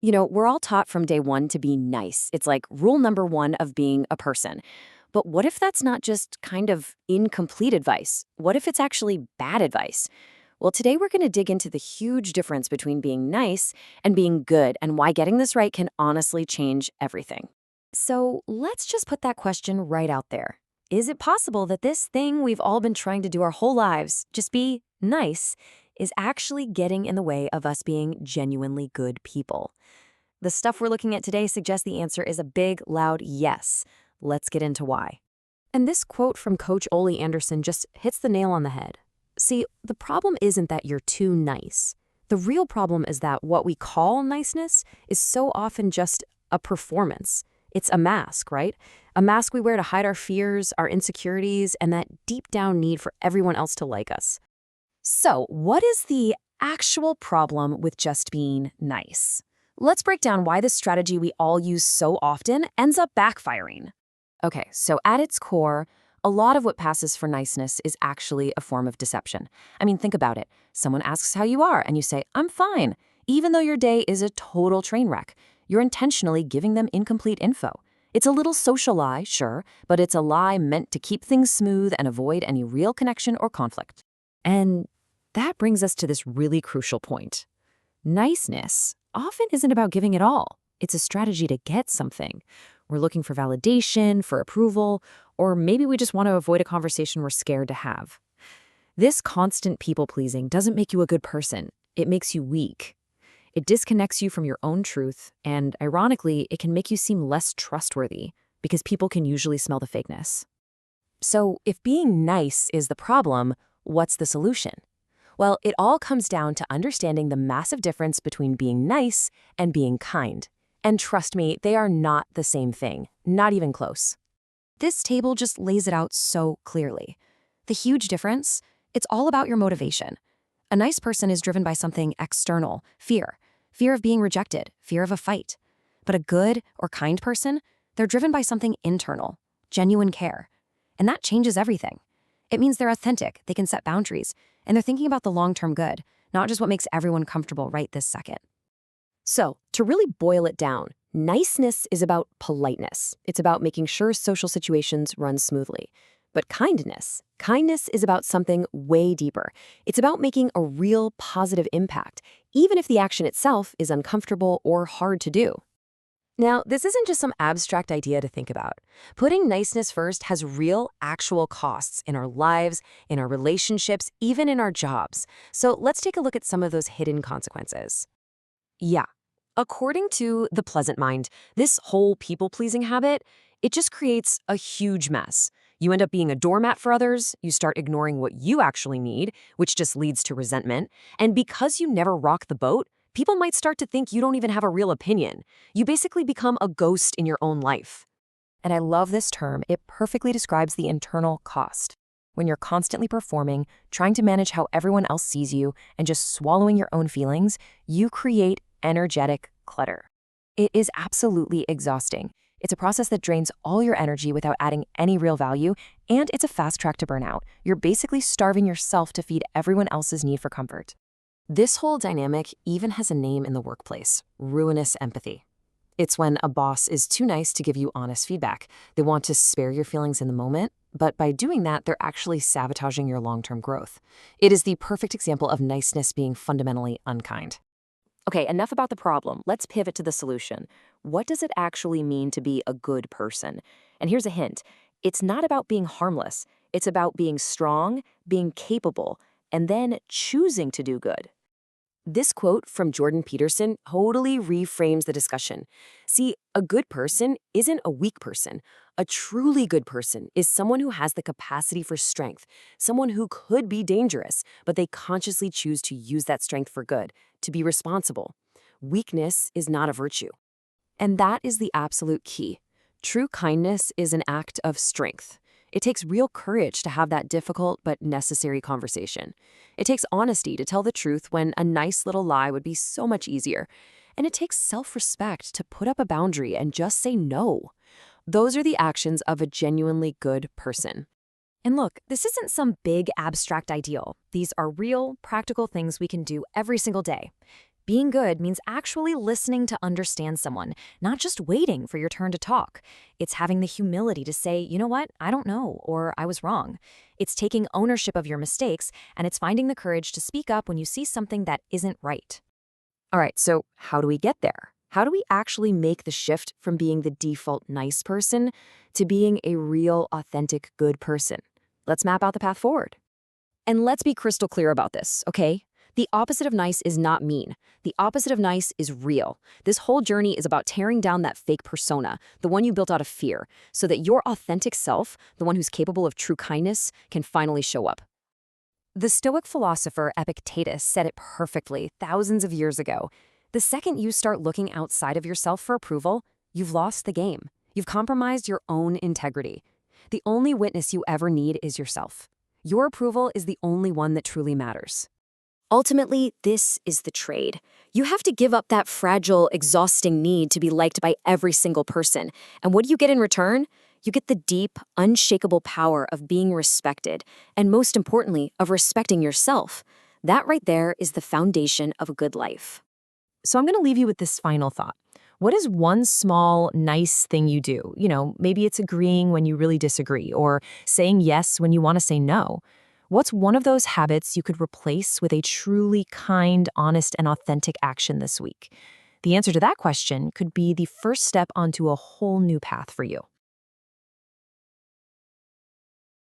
We're all taught from day one to be nice. It's like rule number one of being a person. But what if that's not just kind of incomplete advice? What if it's actually bad advice? Well, today we're going to dig into the huge difference between being nice and being good and why getting this right can honestly change everything. So let's just put that question right out there. Is it possible that this thing we've all been trying to do our whole lives, just be nice, is actually getting in the way of us being genuinely good people? The stuff we're looking at today suggests the answer is a big, loud yes. Let's get into why. And this quote from Coach Ole Anderson just hits the nail on the head. See, the problem isn't that you're too nice. The real problem is that what we call niceness is so often just a performance. It's a mask, right? A mask we wear to hide our fears, our insecurities, and that deep down need for everyone else to like us. So, what is the actual problem with just being nice? Let's break down why this strategy we all use so often ends up backfiring. Okay, so at its core, a lot of what passes for niceness is actually a form of deception. I mean, think about it. Someone asks how you are, and you say, "I'm fine," even though your day is a total train wreck. You're intentionally giving them incomplete info. It's a little social lie, sure, but it's a lie meant to keep things smooth and avoid any real connection or conflict. And that brings us to this really crucial point. Niceness often isn't about giving it all. It's a strategy to get something. We're looking for validation, for approval, or maybe we just want to avoid a conversation we're scared to have. This constant people-pleasing doesn't make you a good person. It makes you weak. It disconnects you from your own truth, and ironically, it can make you seem less trustworthy because people can usually smell the fakeness. So, if being nice is the problem, what's the solution? Well, it all comes down to understanding the massive difference between being nice and being kind. And trust me, they are not the same thing, not even close. This table just lays it out so clearly. The huge difference, it's all about your motivation. A nice person is driven by something external, fear of being rejected, fear of a fight. But a good or kind person, they're driven by something internal, genuine care. And that changes everything. It means they're authentic, they can set boundaries, and they're thinking about the long-term good, not just what makes everyone comfortable right this second. So, to really boil it down, niceness is about politeness. It's about making sure social situations run smoothly. But kindness is about something way deeper. It's about making a real positive impact, even if the action itself is uncomfortable or hard to do. Now, this isn't just some abstract idea to think about. Putting niceness first has real, actual costs in our lives, in our relationships, even in our jobs. So let's take a look at some of those hidden consequences. Yeah, according to The Pleasant Mind, this whole people-pleasing habit, it just creates a huge mess. You end up being a doormat for others, you start ignoring what you actually need, which just leads to resentment. And because you never rock the boat, people might start to think you don't even have a real opinion. You basically become a ghost in your own life. And I love this term. It perfectly describes the internal cost. When you're constantly performing, trying to manage how everyone else sees you, and just swallowing your own feelings, you create energetic clutter. It is absolutely exhausting. It's a process that drains all your energy without adding any real value, and it's a fast track to burnout. You're basically starving yourself to feed everyone else's need for comfort. This whole dynamic even has a name in the workplace: ruinous empathy. It's when a boss is too nice to give you honest feedback. They want to spare your feelings in the moment, but by doing that, they're actually sabotaging your long-term growth. It is the perfect example of niceness being fundamentally unkind. Okay, enough about the problem. Let's pivot to the solution. What does it actually mean to be a good person? And here's a hint. It's not about being harmless. It's about being strong, being capable, and then choosing to do good. This quote from Jordan Peterson totally reframes the discussion. See, a good person isn't a weak person. A truly good person is someone who has the capacity for strength, someone who could be dangerous, but they consciously choose to use that strength for good, to be responsible. Weakness is not a virtue. And that is the absolute key. True kindness is an act of strength. It takes real courage to have that difficult but necessary conversation. It takes honesty to tell the truth when a nice little lie would be so much easier. And it takes self-respect to put up a boundary and just say no. Those are the actions of a genuinely good person. And look, this isn't some big abstract ideal. These are real, practical things we can do every single day. Being good means actually listening to understand someone, not just waiting for your turn to talk. It's having the humility to say, you know what, I don't know, or I was wrong. It's taking ownership of your mistakes, and it's finding the courage to speak up when you see something that isn't right. All right, so how do we get there? How do we actually make the shift from being the default nice person to being a real, authentic, good person? Let's map out the path forward. And let's be crystal clear about this, okay? The opposite of nice is not mean. The opposite of nice is real. This whole journey is about tearing down that fake persona, the one you built out of fear, so that your authentic self, the one who's capable of true kindness, can finally show up. The Stoic philosopher Epictetus said it perfectly thousands of years ago. The second you start looking outside of yourself for approval, you've lost the game. You've compromised your own integrity. The only witness you ever need is yourself. Your approval is the only one that truly matters. Ultimately, this is the trade. You have to give up that fragile, exhausting need to be liked by every single person. And what do you get in return? You get the deep, unshakable power of being respected, and most importantly, of respecting yourself. That right there is the foundation of a good life. So I'm going to leave you with this final thought. What is one small, nice thing you do? Maybe it's agreeing when you really disagree, or saying yes when you want to say no. What's one of those habits you could replace with a truly kind, honest, and authentic action this week? The answer to that question could be the first step onto a whole new path for you.